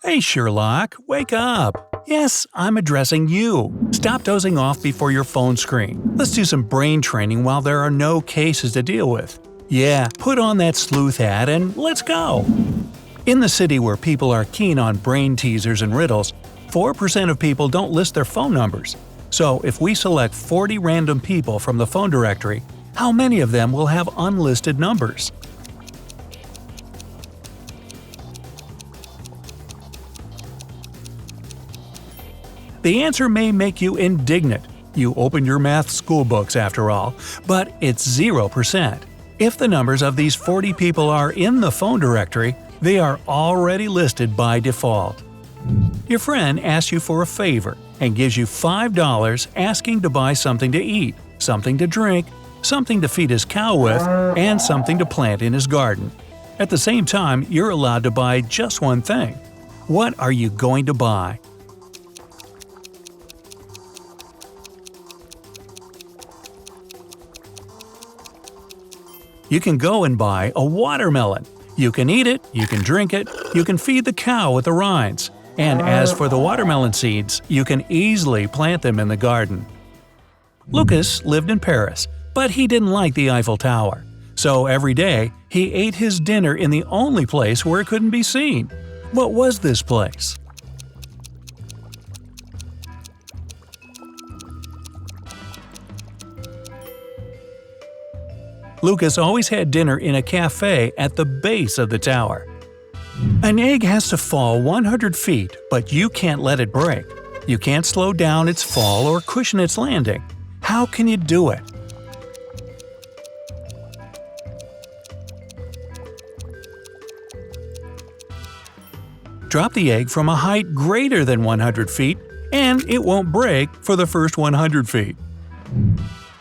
Hey Sherlock, wake up! Yes, I'm addressing you. Stop dozing off before your phone screen. Let's do some brain training while there are no cases to deal with. Yeah, put on that sleuth hat and let's go! In the city where people are keen on brain teasers and riddles, 4% of people don't list their phone numbers. So if we select 40 random people from the phone directory, how many of them will have unlisted numbers? The answer may make you indignant. You opened your math school books after all, but it's 0%. If the numbers of these 40 people are in the phone directory, they are already listed by default. Your friend asks you for a favor and gives you $5 asking to buy something to eat, something to drink, something to feed his cow with, and something to plant in his garden. At the same time, you're allowed to buy just one thing. What are you going to buy? You can go and buy a watermelon. You can eat it, you can drink it, you can feed the cow with the rinds. And as for the watermelon seeds, you can easily plant them in the garden. Lucas lived in Paris, but he didn't like the Eiffel Tower. So every day, he ate his dinner in the only place where it couldn't be seen. What was this place? Lucas always had dinner in a cafe at the base of the tower. An egg has to fall 100 feet, but you can't let it break. You can't slow down its fall or cushion its landing. How can you do it? Drop the egg from a height greater than 100 feet, and it won't break for the first 100 feet.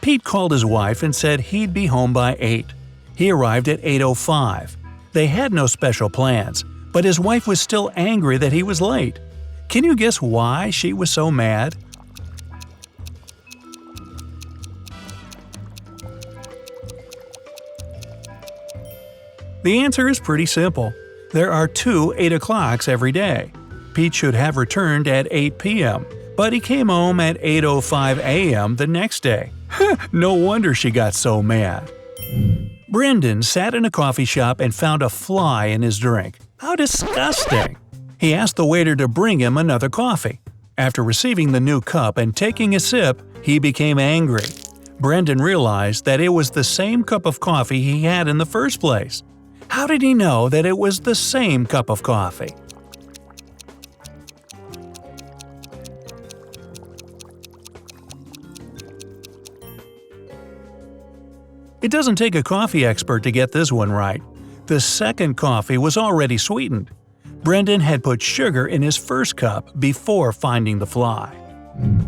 Pete called his wife and said he'd be home by 8. He arrived at 8:05. They had no special plans, but his wife was still angry that he was late. Can you guess why she was so mad? The answer is pretty simple. There are 2 8 o'clocks every day. Pete should have returned at 8 p.m., but he came home at 8:05 a.m. the next day. No wonder she got so mad. Brendan sat in a coffee shop and found a fly in his drink. How disgusting! He asked the waiter to bring him another coffee. After receiving the new cup and taking a sip, he became angry. Brendan realized that it was the same cup of coffee he had in the first place. How did he know that it was the same cup of coffee? It doesn't take a coffee expert to get this one right. The second coffee was already sweetened. Brendan had put sugar in his first cup before finding the fly.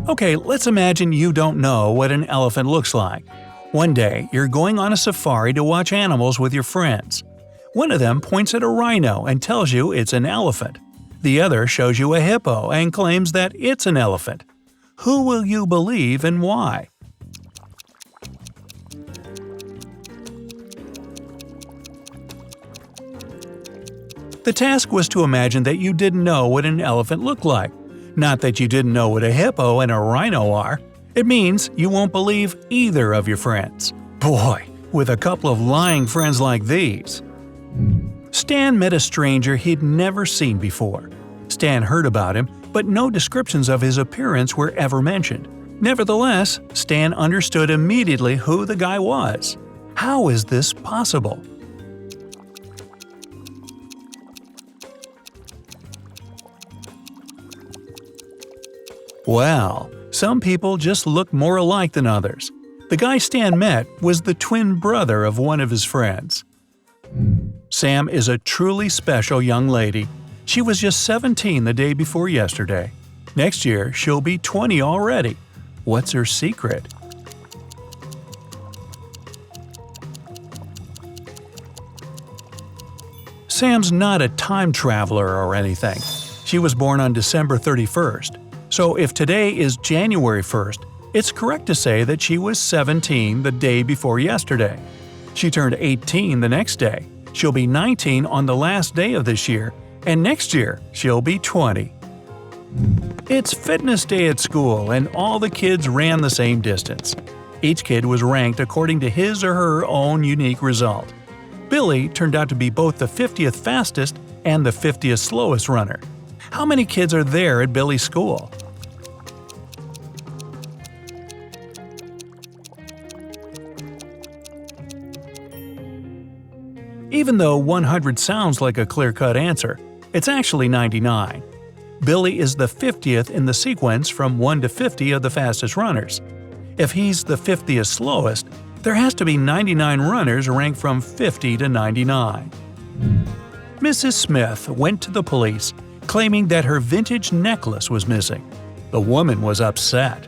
Okay, let's imagine you don't know what an elephant looks like. One day, you're going on a safari to watch animals with your friends. One of them points at a rhino and tells you it's an elephant. The other shows you a hippo and claims that it's an elephant. Who will you believe and why? The task was to imagine that you didn't know what an elephant looked like. Not that you didn't know what a hippo and a rhino are. It means you won't believe either of your friends. Boy, with a couple of lying friends like these. Stan met a stranger he'd never seen before. Stan heard about him, but no descriptions of his appearance were ever mentioned. Nevertheless, Stan understood immediately who the guy was. How is this possible? Well, some people just look more alike than others. The guy Stan met was the twin brother of one of his friends. Sam is a truly special young lady. She was just 17 the day before yesterday. Next year, she'll be 20 already. What's her secret? Sam's not a time traveler or anything. She was born on December 31st. So if today is January 1st, it's correct to say that she was 17 the day before yesterday. She turned 18 the next day. She'll be 19 on the last day of this year, and next year she'll be 20. It's fitness day at school, and all the kids ran the same distance. Each kid was ranked according to his or her own unique result. Billy turned out to be both the 50th fastest and the 50th slowest runner. How many kids are there at Billy's school? Even though 100 sounds like a clear-cut answer, it's actually 99. Billy is the 50th in the sequence from 1 to 50 of the fastest runners. If he's the 50th slowest, there has to be 99 runners ranked from 50 to 99. Mrs. Smith went to the police, claiming that her vintage necklace was missing. The woman was upset.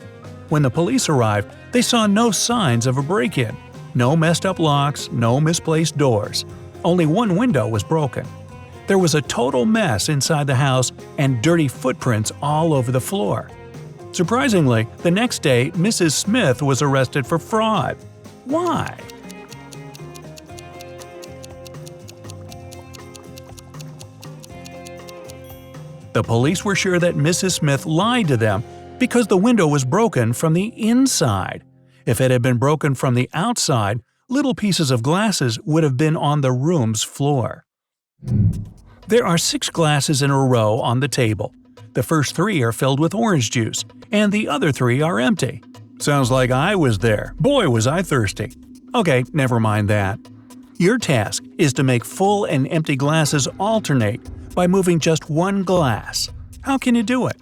When the police arrived, they saw no signs of a break-in. No messed-up locks, no misplaced doors. Only one window was broken. There was a total mess inside the house and dirty footprints all over the floor. Surprisingly, the next day, Mrs. Smith was arrested for fraud. Why? The police were sure that Mrs. Smith lied to them because the window was broken from the inside. If it had been broken from the outside, little pieces of glasses would have been on the room's floor. There are 6 glasses in a row on the table. The first 3 are filled with orange juice, and the other 3 are empty. Sounds like I was there. Boy, was I thirsty. Okay, never mind that. Your task is to make full and empty glasses alternate by moving just one glass. How can you do it?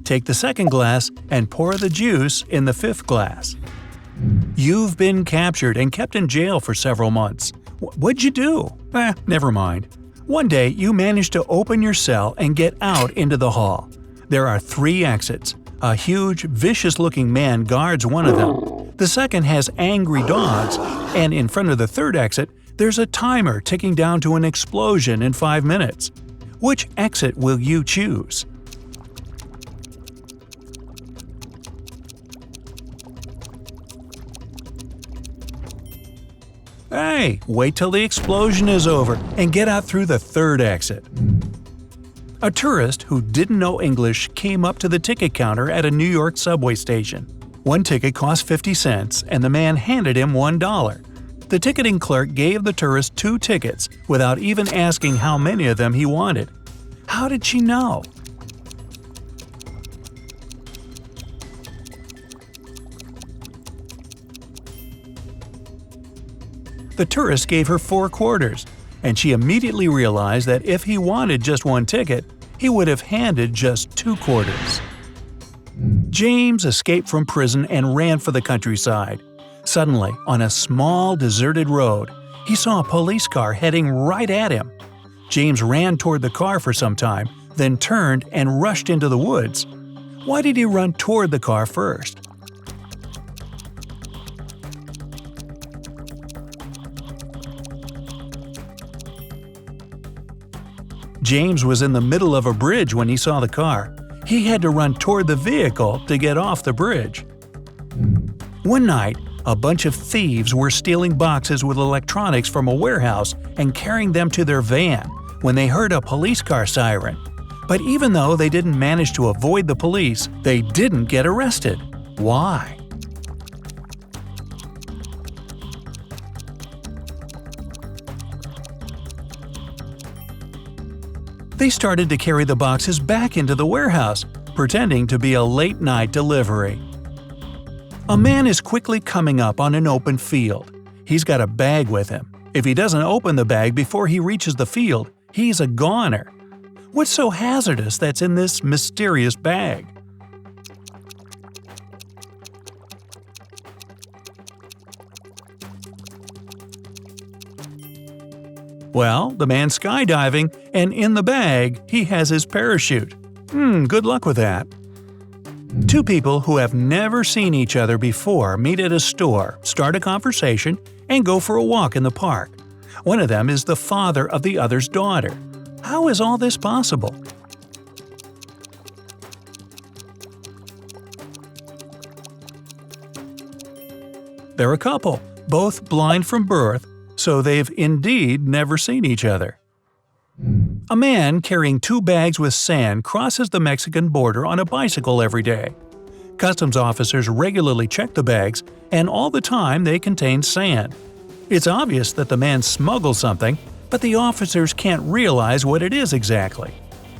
Take the second glass and pour the juice in the 5th glass. You've been captured and kept in jail for several months. What'd you do? Never mind. One day, you managed to open your cell and get out into the hall. There are 3 exits. A huge, vicious-looking man guards one of them. The second has angry dogs, and in front of the 3rd exit, there's a timer ticking down to an explosion in 5 minutes. Which exit will you choose? Hey, wait till the explosion is over and get out through the 3rd exit. A tourist who didn't know English came up to the ticket counter at a New York subway station. One ticket cost 50 cents, and the man handed him $1. The ticketing clerk gave the tourist 2 tickets without even asking how many of them he wanted. How did she know? The tourist gave her 4 quarters, and she immediately realized that if he wanted just 1 ticket, he would have handed just 2 quarters. James escaped from prison and ran for the countryside. Suddenly, on a small, deserted road, he saw a police car heading right at him. James ran toward the car for some time, then turned and rushed into the woods. Why did he run toward the car first? James was in the middle of a bridge when he saw the car. He had to run toward the vehicle to get off the bridge. One night, a bunch of thieves were stealing boxes with electronics from a warehouse and carrying them to their van when they heard a police car siren. But even though they didn't manage to avoid the police, they didn't get arrested. Why? They started to carry the boxes back into the warehouse, pretending to be a late-night delivery. A man is quickly coming up on an open field. He's got a bag with him. If he doesn't open the bag before he reaches the field, he's a goner. What's so hazardous that's in this mysterious bag? Well, the man's skydiving, and in the bag, he has his parachute. Good luck with that. 2 people who have never seen each other before meet at a store, start a conversation, and go for a walk in the park. One of them is the father of the other's daughter. How is all this possible? They're a couple, both blind from birth, so they've indeed never seen each other. A man carrying 2 bags with sand crosses the Mexican border on a bicycle every day. Customs officers regularly check the bags, and all the time they contain sand. It's obvious that the man smuggled something, but the officers can't realize what it is exactly.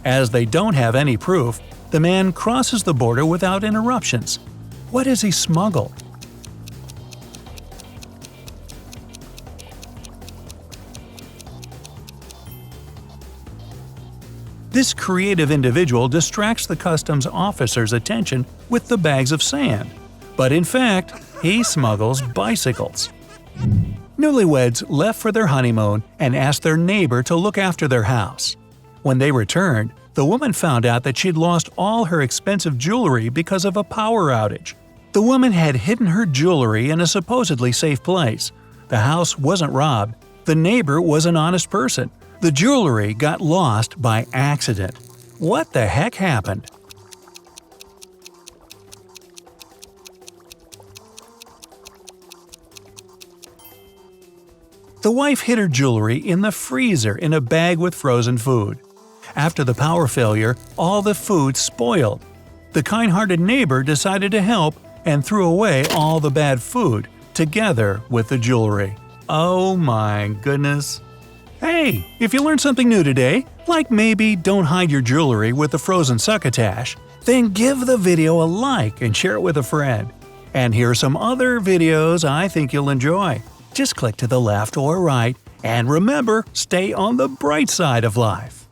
As they don't have any proof, the man crosses the border without interruptions. What does he smuggle? This creative individual distracts the customs officer's attention with the bags of sand. But in fact, he smuggles bicycles. Newlyweds left for their honeymoon and asked their neighbor to look after their house. When they returned, the woman found out that she'd lost all her expensive jewelry because of a power outage. The woman had hidden her jewelry in a supposedly safe place. The house wasn't robbed. The neighbor was an honest person. The jewelry got lost by accident. What the heck happened? The wife hid her jewelry in the freezer in a bag with frozen food. After the power failure, all the food spoiled. The kind-hearted neighbor decided to help and threw away all the bad food, together with the jewelry. Oh my goodness. Hey, if you learned something new today, like maybe don't hide your jewelry with the frozen succotash, then give the video a like and share it with a friend. And here are some other videos I think you'll enjoy. Just click to the left or right, and remember, stay on the bright side of life.